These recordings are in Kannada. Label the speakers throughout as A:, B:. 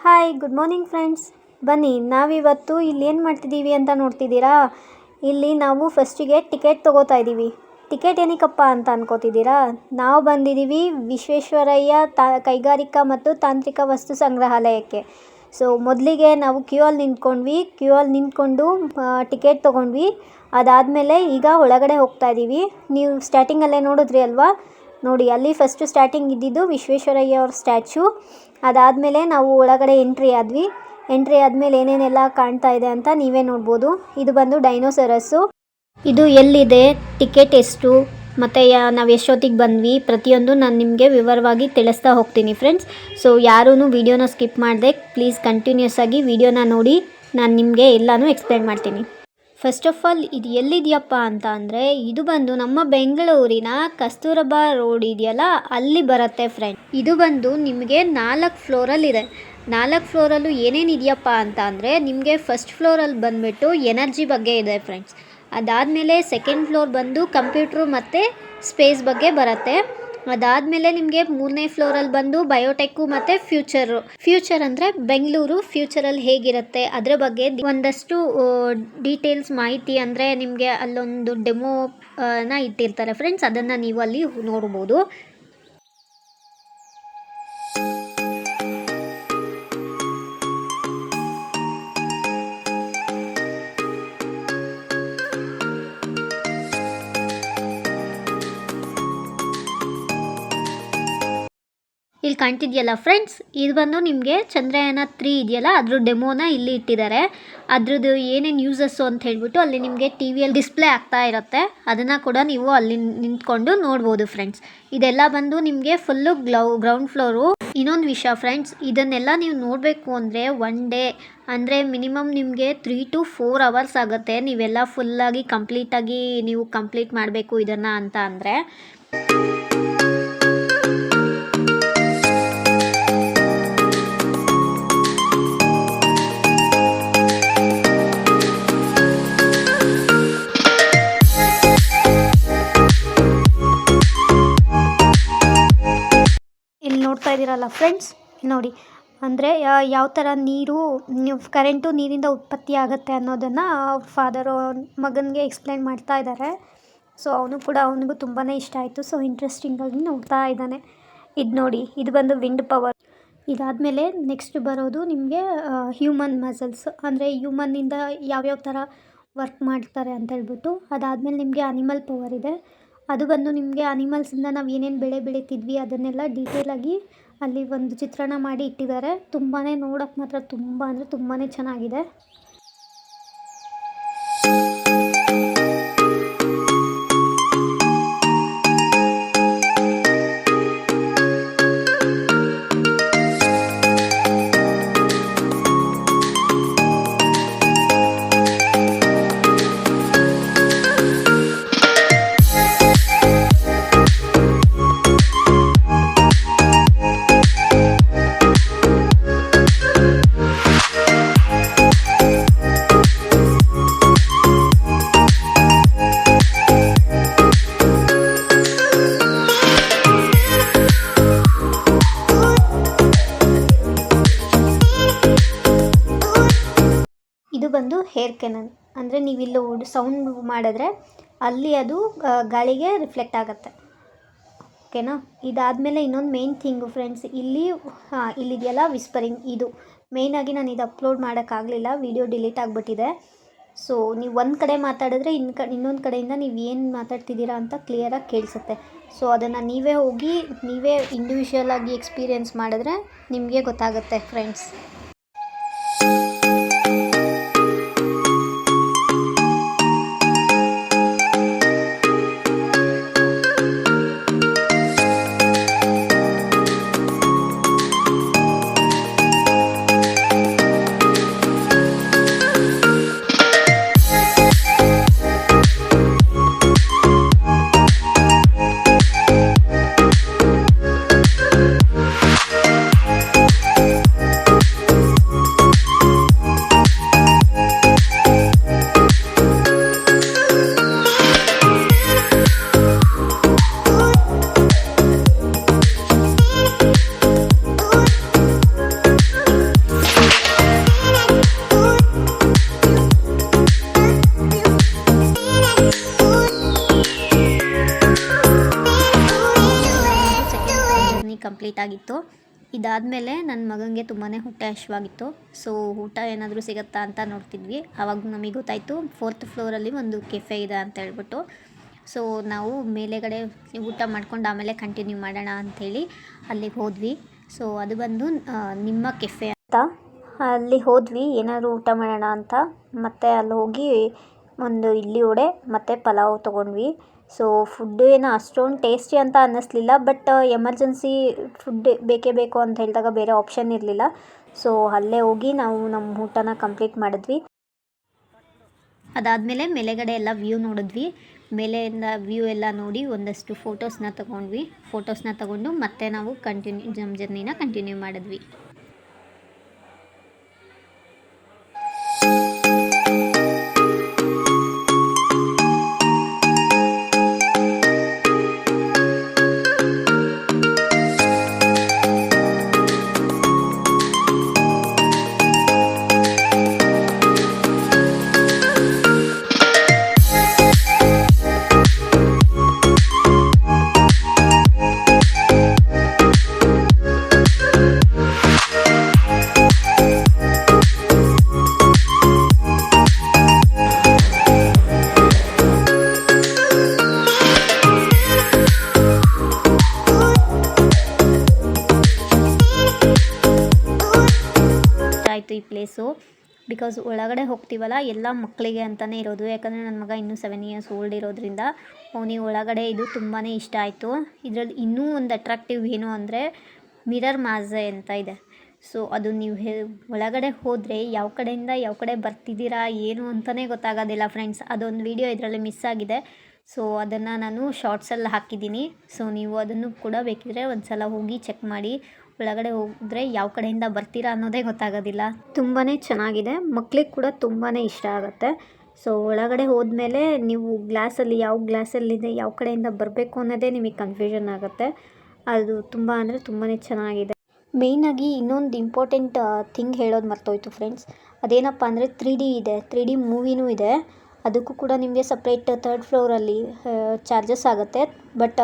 A: Hi good morning friends. ಬನ್ನಿ ನಾವಿವತ್ತು ಇಲ್ಲಿ ಏನು ಮಾಡ್ತಿದ್ದೀವಿ ಅಂತ ನೋಡ್ತಿದ್ದೀರಾ. ಇಲ್ಲಿ ನಾವು ಫಸ್ಟಿಗೆ ಟಿಕೆಟ್ ತೊಗೋತಾ ಇದ್ದೀವಿ. ಟಿಕೆಟ್ ಏನಕ್ಕಪ್ಪ ಅಂತ ಅನ್ಕೋತಿದ್ದೀರಾ. ನಾವು ಬಂದಿದ್ದೀವಿ ವಿಶ್ವೇಶ್ವರಯ್ಯ ಕೈಗಾರಿಕಾ ಮತ್ತು ತಾಂತ್ರಿಕ ವಸ್ತು ಸಂಗ್ರಹಾಲಯಕ್ಕೆ. ಸೊ ಮೊದಲಿಗೆ ನಾವು ಕ್ಯೂ ಅಲ್ಲಿ ನಿಂತ್ಕೊಂಡು ಟಿಕೆಟ್ ತೊಗೊಂಡ್ವಿ. ಅದಾದಮೇಲೆ ಈಗ ಒಳಗಡೆ ಹೋಗ್ತಾ ಇದ್ದೀವಿ. ನೀವು ಸ್ಟಾರ್ಟಿಂಗಲ್ಲೇ ನೋಡಿದ್ರಿ ಅಲ್ವಾ, ನೋಡಿ ಅಲ್ಲಿ ಫಸ್ಟು ಸ್ಟಾರ್ಟಿಂಗ್ ಇದ್ದಿದ್ದು ವಿಶ್ವೇಶ್ವರಯ್ಯ ಅವ್ರ ಸ್ಟ್ಯಾಚು. ಅದಾದಮೇಲೆ ನಾವು ಒಳಗಡೆ ಎಂಟ್ರಿ ಆದಮೇಲೆ ಏನೇನೆಲ್ಲ ಕಾಣ್ತಾ ಇದೆ ಅಂತ ನೀವೇ ನೋಡ್ಬೋದು. ಇದು ಬಂದು ಡೈನೋಸರಸ್ಸು. ಇದು ಎಲ್ಲಿದೆ, ಟಿಕೆಟ್ ಎಷ್ಟು, ಮತ್ತು ನಾವು ಎಷ್ಟೊತ್ತಿಗೆ ಬಂದ್ವಿ, ಪ್ರತಿಯೊಂದು ನಾನು ನಿಮಗೆ ವಿವರವಾಗಿ ತಿಳಿಸ್ತಾ ಹೋಗ್ತೀನಿ ಫ್ರೆಂಡ್ಸ್. ಸೊ ಯಾರೂ ವಿಡಿಯೋನ ಸ್ಕಿಪ್ ಮಾಡದೆ ಪ್ಲೀಸ್ ಕಂಟಿನ್ಯೂಸ್ ಆಗಿ ವಿಡಿಯೋನ ನೋಡಿ, ನಾನು ನಿಮಗೆ ಎಲ್ಲನೂ ಎಕ್ಸ್ಪ್ಲೇನ್ ಮಾಡ್ತೀನಿ. ಫಸ್ಟ್ ಆಫ್ ಆಲ್ ಇದು ಎಲ್ಲಿದೆಯಪ್ಪ ಅಂತ ಅಂದರೆ, ಇದು ಬಂದು ನಮ್ಮ ಬೆಂಗಳೂರಿನ ಕಸ್ತೂರಬಾ ರೋಡ್ ಇದೆಯಲ್ಲ ಅಲ್ಲಿ ಬರುತ್ತೆ ಫ್ರೆಂಡ್. ಇದು ಬಂದು ನಿಮಗೆ 4 ಫ್ಲೋರಲ್ಲಿದೆ. 4 ಫ್ಲೋರಲ್ಲೂ ಏನೇನು ಇದೆಯಪ್ಪ ಅಂತ ಅಂದರೆ, ನಿಮಗೆ ಫಸ್ಟ್ ಫ್ಲೋರಲ್ಲಿ ಬಂದುಬಿಟ್ಟು ಎನರ್ಜಿ ಬಗ್ಗೆ ಇದೆ ಫ್ರೆಂಡ್ಸ್. ಅದಾದಮೇಲೆ ಸೆಕೆಂಡ್ ಫ್ಲೋರ್ ಬಂದು ಕಂಪ್ಯೂಟ್ರು ಮತ್ತು ಸ್ಪೇಸ್ ಬಗ್ಗೆ ಬರುತ್ತೆ. ಅದಾದಮೇಲೆ ನಿಮಗೆ 3ನೇ ಫ್ಲೋರಲ್ಲಿ ಬಂದು ಬಯೋಟೆಕ್ಕು ಮತ್ತು ಫ್ಯೂಚರ್ ಅಂದರೆ ಬೆಂಗಳೂರು ಫ್ಯೂಚರಲ್ಲಿ ಹೇಗಿರುತ್ತೆ ಅದರ ಬಗ್ಗೆ ಒಂದಷ್ಟು ಡೀಟೇಲ್ಸ್ ಮಾಹಿತಿ, ಅಂದರೆ ನಿಮಗೆ ಅಲ್ಲೊಂದು ಡೆಮೋನ ಇಟ್ಟಿರ್ತಾರೆ ಫ್ರೆಂಡ್ಸ್, ಅದನ್ನು ನೀವು ಅಲ್ಲಿ ನೋಡ್ಬೋದು. ಇಲ್ಲಿ ಕಾಣ್ತಿದೆಯಲ್ಲ ಫ್ರೆಂಡ್ಸ್, ಇದು ಬಂದು ನಿಮಗೆ ಚಂದ್ರಯಾನ 3 ಇದೆಯಲ್ಲ ಅದ್ರ ಡೆಮೋನ ಇಲ್ಲಿ ಇಟ್ಟಿದ್ದಾರೆ. ಅದ್ರದ್ದು ಏನೇನು ಯೂಸಸ್ಸು ಅಂತ ಹೇಳ್ಬಿಟ್ಟು ಅಲ್ಲಿ ನಿಮಗೆ ಟಿ ವಿಯಲ್ಲಿ ಡಿಸ್ಪ್ಲೇ ಆಗ್ತಾ ಇರುತ್ತೆ. ಅದನ್ನು ಕೂಡ ನೀವು ಅಲ್ಲಿ ನಿಂತ್ಕೊಂಡು ನೋಡ್ಬೋದು ಫ್ರೆಂಡ್ಸ್. ಇದೆಲ್ಲ ಬಂದು ನಿಮಗೆ ಫುಲ್ಲು ಗ್ರೌಂಡ್ ಫ್ಲೋರು. ಇನ್ನೊಂದು ವಿಷಯ ಫ್ರೆಂಡ್ಸ್, ಇದನ್ನೆಲ್ಲ ನೀವು ನೋಡಬೇಕು ಅಂದರೆ 1 ಡೇ ಅಂದರೆ ಮಿನಿಮಮ್ ನಿಮಗೆ 3 to 4 ಅವರ್ಸ್ ಆಗುತ್ತೆ. ನೀವೆಲ್ಲ ಫುಲ್ಲಾಗಿ ಕಂಪ್ಲೀಟಾಗಿ ನೀವು ಕಂಪ್ಲೀಟ್ ಮಾಡಬೇಕು ಇದನ್ನು ಅಂತ ಅಂದರೆ. ನೋಡ್ತಾ ಇದ್ದೀರಲ್ಲ ಫ್ರೆಂಡ್ಸ್, ನೋಡಿ ಅಂದರೆ ಯಾವ ಥರ ನೀರಿಂದ ಉತ್ಪತ್ತಿ ಆಗುತ್ತೆ ಅನ್ನೋದನ್ನು ಫಾದರು ಮಗನಿಗೆ ಎಕ್ಸ್ಪ್ಲೈನ್ ಮಾಡ್ತಾ ಇದ್ದಾರೆ. ಸೊ ಅವನಿಗೂ ತುಂಬಾ ಇಷ್ಟ ಆಯಿತು. ಸೊ ಇಂಟ್ರೆಸ್ಟಿಂಗಾಗಿ ನೋಡ್ತಾ ಇದ್ದಾನೆ. ಇದು ನೋಡಿ, ಇದು ಬಂದು ವಿಂಡ್ ಪವರ್. ಇದಾದಮೇಲೆ ನೆಕ್ಸ್ಟ್ ಬರೋದು ನಿಮಗೆ ಹ್ಯೂಮನ್ ಮಸಲ್ಸ್, ಅಂದರೆ ಹ್ಯೂಮನ್ನಿಂದ ಯಾವ್ಯಾವ ಥರ ವರ್ಕ್ ಮಾಡ್ತಾರೆ ಅಂತ ಹೇಳ್ಬಿಟ್ಟು. ಅದಾದಮೇಲೆ ನಿಮಗೆ ಅನಿಮಲ್ ಪವರ್ ಇದೆ. ಅದು ಬಂದು ನಿಮಗೆ ಅನಿಮಲ್ಸಿಂದ ನಾವು ಏನೇನು ಬೆಳೆ ಬೆಳೀತಿದ್ವಿ ಅದನ್ನೆಲ್ಲ ಡೀಟೇಲಾಗಿ ಅಲ್ಲಿ ಒಂದು ಚಿತ್ರಣ ಮಾಡಿ ಇಟ್ಟಿದ್ದಾರೆ. ನೋಡೋಕ್ಕೆ ಮಾತ್ರ ತುಂಬಾ ಚೆನ್ನಾಗಿದೆ. ಇದು ಬಂದು ಹೇರ್ ಕೆನನ್, ಅಂದರೆ ನೀವಿಲ್ಲಿ ಸೌಂಡ್ ಮಾಡಿದ್ರೆ ಅಲ್ಲಿ ಅದು ಗಾಳಿಗೆ ರಿಫ್ಲೆಕ್ಟ್ ಆಗುತ್ತೆ. ಓಕೆನಾ. ಇದಾದಮೇಲೆ ಇನ್ನೊಂದು ಮೇನ್ ಥಿಂಗು ಫ್ರೆಂಡ್ಸ್, ಇಲ್ಲಿದೆಯಲ್ಲ ವಿಸ್ಪರಿಂಗ್, ಇದು ಮೇಯ್ನಾಗಿ ನಾನು ಇದು ಅಪ್ಲೋಡ್ ಮಾಡೋಕ್ಕಾಗಲಿಲ್ಲ, ವಿಡಿಯೋ ಡಿಲೀಟ್ ಆಗಿಬಿಟ್ಟಿದೆ. ಸೊ ನೀವು ಒಂದು ಕಡೆ ಮಾತಾಡಿದ್ರೆ ಇನ್ನೊಂದು ಕಡೆಯಿಂದ ನೀವು ಏನು ಮಾತಾಡ್ತಿದ್ದೀರಾ ಅಂತ ಕ್ಲಿಯರಾಗಿ ಕೇಳಿಸುತ್ತೆ. ಸೊ ಅದನ್ನು ನೀವೇ ಇಂಡಿವಿಜುವಲ್ ಆಗಿ ಎಕ್ಸ್ಪೀರಿಯೆನ್ಸ್ ಮಾಡಿದ್ರೆ ನಿಮಗೆ ಗೊತ್ತಾಗುತ್ತೆ ಫ್ರೆಂಡ್ಸ್. ಕಂಪ್ಲೀಟ್ ಆಗಿತ್ತು. ಇದಾದಮೇಲೆ ನನ್ನ ಮಗನಿಗೆ ತುಂಬಾ ಹೊಟ್ಟೆ ಹಸಿವಾಗಿತ್ತು. ಸೊ ಊಟ ಏನಾದರೂ ಸಿಗುತ್ತಾ ಅಂತ ನೋಡ್ತಿದ್ವಿ. ಆವಾಗ ನಮಗೆ ಗೊತ್ತಾಯಿತು 4th ಫ್ಲೋರಲ್ಲಿ ಒಂದು ಕೆಫೆ ಇದೆ ಅಂತ ಹೇಳ್ಬಿಟ್ಟು. ಸೊ ನಾವು ಮೇಲೆಗಡೆ ಊಟ ಮಾಡ್ಕೊಂಡು ಆಮೇಲೆ ಕಂಟಿನ್ಯೂ ಮಾಡೋಣ ಅಂಥೇಳಿ ಅಲ್ಲಿಗೆ ಹೋದ್ವಿ. ಸೊ ಅದು ಬಂದು ನಿಮ್ಮ ಕೆಫೆ ಅಂತ. ಅಲ್ಲಿ ಹೋದ್ವಿ ಏನಾದರೂ ಊಟ ಮಾಡೋಣ ಅಂತ. ಮತ್ತು ಅಲ್ಲಿ ಹೋಗಿ ಒಂದು ಇಡ್ಲಿ ವಡೆ ಮತ್ತು ಪಲಾವ್ ತೊಗೊಂಡ್ವಿ. ಸೊ ಫುಡ್ಡು ಏನೋ ಅಷ್ಟೊಂದು ಟೇಸ್ಟಿ ಅಂತ ಅನ್ನಿಸ್ಲಿಲ್ಲ. ಬಟ್ ಎಮರ್ಜೆನ್ಸಿ ಫುಡ್ ಬೇಕೇ ಬೇಕು ಅಂತ ಹೇಳಿದಾಗ ಬೇರೆ ಆಪ್ಷನ್ ಇರಲಿಲ್ಲ. ಸೊ ಅಲ್ಲೇ ಹೋಗಿ ನಾವು ನಮ್ಮ ಊಟನ ಕಂಪ್ಲೀಟ್ ಮಾಡಿದ್ವಿ. ಅದಾದಮೇಲೆ ಮೇಲೆಗಡೆ ಎಲ್ಲ ವ್ಯೂ ನೋಡಿದ್ವಿ. ಮೇಲೆಯಿಂದ ವ್ಯೂ ಎಲ್ಲ ನೋಡಿ ಒಂದಷ್ಟು ಫೋಟೋಸ್ನ ತಗೊಂಡು ಮತ್ತೆ ನಾವು ನಮ್ಮ ಜರ್ನಿನ ಕಂಟಿನ್ಯೂ ಮಾಡಿದ್ವಿ. ಆಯಿತು ಈ ಪ್ಲೇಸು. ಬಿಕಾಸ್ ಒಳಗಡೆ ಹೋಗ್ತೀವಲ್ಲ ಎಲ್ಲ ಮಕ್ಕಳಿಗೆ ಅಂತಲೇ ಇರೋದು. ಯಾಕಂದರೆ ನನ್ನ ಮಗ ಇನ್ನೂ 7 ಇಯರ್ಸ್ ಓಲ್ಡ್ ಇರೋದ್ರಿಂದ ಅವನಿಗೆ ಒಳಗಡೆ ಇದು ತುಂಬಾ ಇಷ್ಟ ಆಯಿತು. ಇದರಲ್ಲಿ ಇನ್ನೂ ಒಂದು ಅಟ್ರಾಕ್ಟಿವ್ ಏನು ಅಂದರೆ ಮಿರರ್ ಮಾಝೆ ಅಂತ ಇದೆ. ಸೊ ಅದು ನೀವು ಒಳಗಡೆ ಹೋದರೆ ಯಾವ ಕಡೆಯಿಂದ ಯಾವ ಕಡೆ ಬರ್ತಿದ್ದೀರಾ ಏನು ಅಂತಲೇ ಗೊತ್ತಾಗೋದಿಲ್ಲ ಫ್ರೆಂಡ್ಸ್. ಅದೊಂದು ವಿಡಿಯೋ ಇದರಲ್ಲಿ ಮಿಸ್ ಆಗಿದೆ. ಸೊ ಅದನ್ನು ನಾನು ಶಾರ್ಟ್ಸಲ್ಲಿ ಹಾಕಿದ್ದೀನಿ. ಸೊ ನೀವು ಅದನ್ನು ಕೂಡ ಬೇಕಿದ್ರೆ ಒಂದು ಸಲ ಹೋಗಿ ಚೆಕ್ ಮಾಡಿ. ಒಳಗಡೆ ಹೋದರೆ ಯಾವ ಕಡೆಯಿಂದ ಬರ್ತೀರಾ ಅನ್ನೋದೇ ಗೊತ್ತಾಗೋದಿಲ್ಲ. ತುಂಬಾ ಚೆನ್ನಾಗಿದೆ, ಮಕ್ಳಿಗೆ ಕೂಡ ತುಂಬಾ ಇಷ್ಟ ಆಗುತ್ತೆ. ಸೊ ಒಳಗಡೆ ಹೋದ್ಮೇಲೆ ನೀವು ಗ್ಲಾಸಲ್ಲಿ ಯಾವ ಗ್ಲಾಸಲ್ಲಿದೆ ಯಾವ ಕಡೆಯಿಂದ ಬರಬೇಕು ಅನ್ನೋದೇ ನಿಮಗೆ ಕನ್ಫ್ಯೂಷನ್ ಆಗುತ್ತೆ. ಅದು ತುಂಬ ಅಂದರೆ ತುಂಬಾ ಚೆನ್ನಾಗಿದೆ. ಮೇಯ್ನಾಗಿ ಇನ್ನೊಂದು ಇಂಪಾರ್ಟೆಂಟ್ ಥಿಂಗ್ ಹೇಳೋದು ಮರ್ತೋಯ್ತು ಫ್ರೆಂಡ್ಸ್. ಅದೇನಪ್ಪ ಅಂದರೆ 3D ಇದೆ, 3D ಮೂವಿನೂ ಇದೆ. ಅದಕ್ಕೂ ಕೂಡ ನಿಮಗೆ ಸಪ್ರೇಟ್ 3rd ಫ್ಲೋರಲ್ಲಿ ಚಾರ್ಜಸ್ ಆಗುತ್ತೆ. ಬಟ್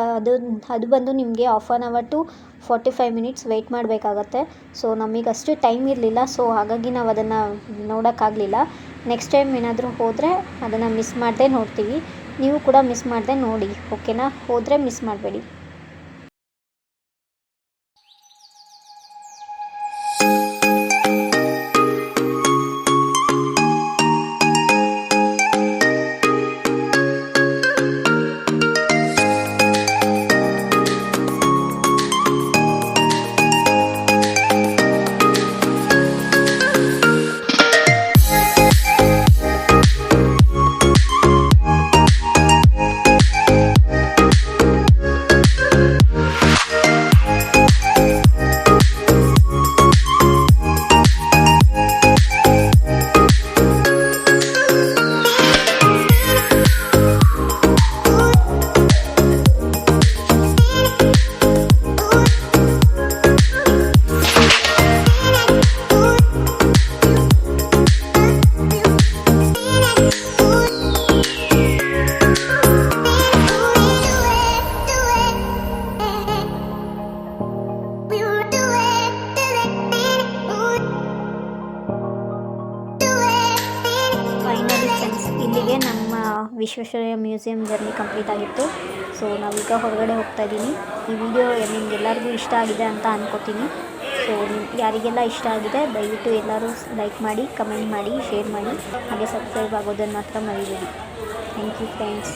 A: ಅದು ಬಂದು ನಿಮಗೆ 1/2 hour to 45 minutes ವೆಯ್ಟ್ ಮಾಡಬೇಕಾಗತ್ತೆ. ಸೊ ನಮಗೆ ಅಷ್ಟು ಟೈಮ್ ಇರಲಿಲ್ಲ. ಸೊ ಹಾಗಾಗಿ ನಾವು ಅದನ್ನು ನೋಡೋಕ್ಕಾಗಲಿಲ್ಲ. ನೆಕ್ಸ್ಟ್ ಟೈಮ್ ಏನಾದರೂ ಹೋದರೆ ಅದನ್ನು ಮಿಸ್ ಮಾಡದೆ ನೋಡ್ತೀವಿ. ನೀವು ಕೂಡ ಮಿಸ್ ಮಾಡದೆ ನೋಡಿ, ಓಕೆನಾ? ಹೋದರೆ ಮಿಸ್ ಮಾಡಬೇಡಿ. ಇಲ್ಲಿಗೆ ನಮ್ಮ ವಿಶ್ವೇಶ್ವರಯ್ಯ ಮ್ಯೂಸಿಯಂ ಜರ್ನಿ ಕಂಪ್ಲೀಟ್ ಆಗಿತ್ತು. ಸೊ ನಾವೀಗ ಹೊರಗಡೆ ಹೋಗ್ತಾ ಇದ್ದೀನಿ. ಈ ವಿಡಿಯೋ ನಿಮಗೆಲ್ಲರಿಗೂ ಇಷ್ಟ ಆಗಿದೆ ಅಂತ ಅನ್ಕೋತೀನಿ. ಸೊ ಯಾರಿಗೆಲ್ಲ ಇಷ್ಟ ಆಗಿದೆ ದಯವಿಟ್ಟು ಎಲ್ಲರೂ ಲೈಕ್ ಮಾಡಿ, ಕಮೆಂಟ್ ಮಾಡಿ, ಶೇರ್ ಮಾಡಿ, ಹಾಗೆ ಸಬ್ಸ್ಕ್ರೈಬ್ ಆಗೋದನ್ನು ಮಾತ್ರ ಮರಿಬೇಡಿ. Thank you friends.